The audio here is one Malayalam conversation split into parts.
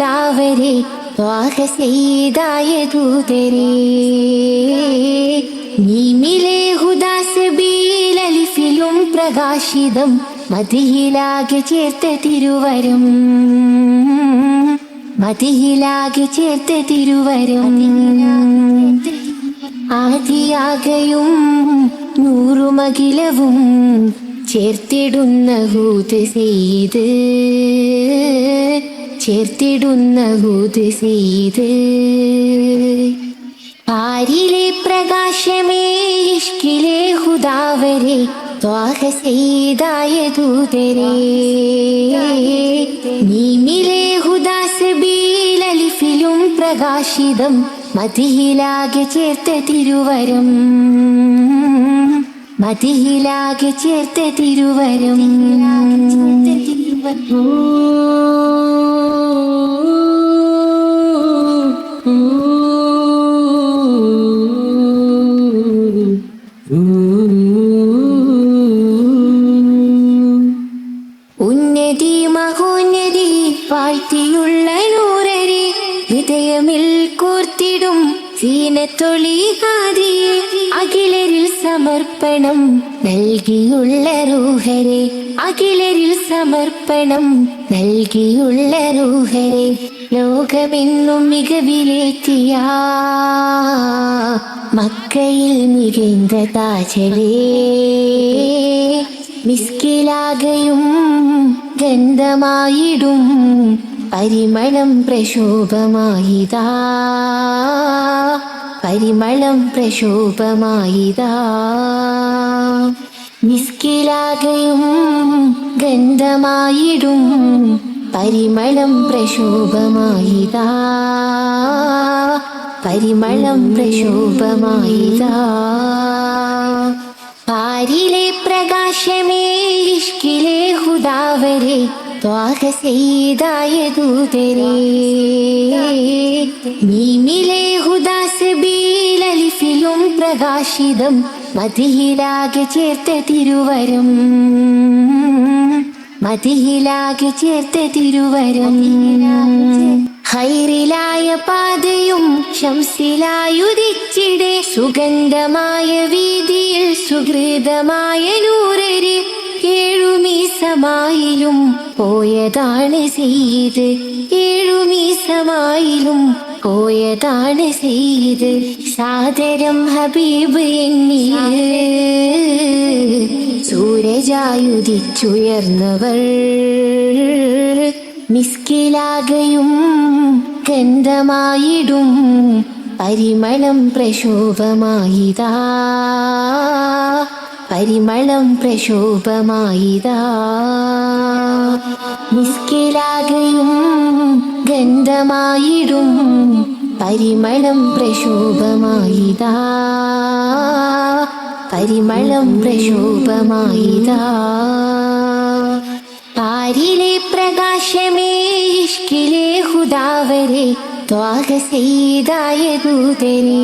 ഹുദാവരെ ത്വാഹ സയ്യിദായ ദൂതരേ മീമിലെ ഹുദാ സബീൽ അലിഫിലും പ്രകാശിതം മദിഹിലാകെ ചേർത്ത തിരുവരം മദിഹിലാകെ ചേർത്ത തിരുവരം ആദിയാകയും നൂറുമകിലവും ചേർത്തിടുന്ന ഹൂദ് സെയ്ത് ചേർത്തിടുന്ന ഹൂദ് സെയ്ത് പാരിലെ പ്രകാശമേ ഇഷ്കിലെ ഹുദാവരെ ത്വാഹ സയ്യിദായ ദൂതരേ മീമിലെ ഹുദാ സബീൽ അലിഫിലും പ്രകാശിതം മദിഹിലാകെ ചേർത്ത തിരുവരം മദിഹിലാകെ ചേർത്ത തിരുവരം ഉന്നതി മഹോന്നതി വാഴ്ത്തിയുള്ള നൂറരെ ഹൃദയമിൽ കോർത്തിടും സീനത്തൊളി ഹാദിയെ അഖിലരിൽ സമർപ്പണം നൽകിയുള്ള റൂഹരെ അഖിലരിൽ സമർപ്പണം നൽകിയുള്ള റൂഹരെ ലോകമെന്നും മികവിലേറ്റിയ മക്കയിൽ മികந்த താജലേ മിസ്കിലാകയും ഗന്ധമായിടും പരിമളം പ്രശോഭമായിതാ പരിമളം പ്രശോഭമായിതാ മിസ്കിലാകയും ഗന്ധമായിടും പരിമളം പ്രശോഭമായിതാ പരിമളം പ്രശോഭമായിതാ പാരിലെ പ്രകാശമേ ഇഷ്കിലെ ഹുദാവരെ ത്വാഹ സയ്യിദായ ദൂതരേ മീമിലെ ഹുദാ സബീൽ അലിഫിലും പ്രകാശിതം മദിഹിലാകെ ചേർത്ത തിരുവരം മദിഹിലാകെ ചേർത്ത തിരുവരം ഹൈറിലായ പാതയും ശംസിലായുദിച്ചിടെ സുഗന്ധമായ വീതിയിൽ സുഹൃതമായ നൂറര് ഏഴുമീസമായിലും പോയതാണ് സെയ്ത് ഏഴുമീസമായിലും പോയതാണ് സെയ്ത് സാദരം ഹബീബ് എന്നിൽ സൂരജായുദിച്ചുയർന്നവർ മിസ്കിലാകയും ഗന്ധമായിടും പരിമളം പ്രശോഭമായിതാ പരിമളം പ്രശോഭമായിതാ മിസ്കിലാകയും ഗന്ധമായിടും പരിമളം പ്രശോഭമായിതാ പരിമളം പ്രശോഭമായിതാ പാരിലെ പ്രകാശമേ ഇഷ്കിലെ ഹുദാവരെ ത്വാഹ സയ്യിദായ ദൂതരേ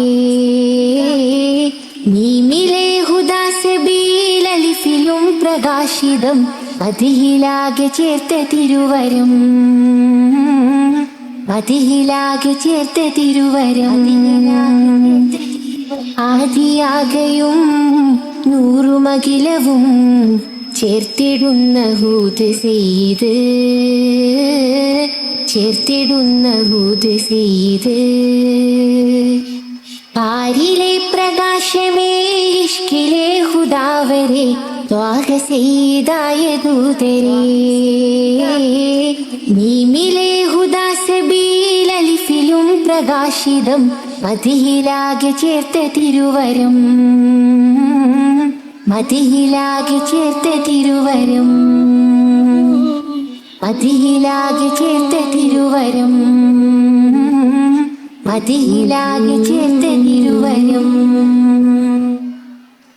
മീമിലെ ഹുദാ സബീൽ അലിഫിലും പ്രകാശിതം മദിഹിലാകെ ചേർത്ത തിരുവരം മദിഹിലാകെ ചേർത്ത തിരുവരം ആദിയാകയും നൂറുമകിലവും ചേർത്തിടുന്ന ഹൂദ് സെയ്ത് ചേർത്തിടുന്ന ഹൂദ് സെയ്ത് പാരിലെ പ്രകാശമേ ഇഷ്കിലെ ഹുദാവരെ ത്വാഹ സയ്യിദായ ദൂതരേ മീമിലെ ഹുദാ സബീൽ അലിഫിലും പ്രകാശിതം മദിഹിലാകെ ചേർത്ത തിരുവരം മദിഹിലാകെ ചേർത്ത തിരുവരം മദിഹിലാകെ ചേർത്ത തിരുവരം മദിഹിലാകെ ചേർത്ത തിരുവരം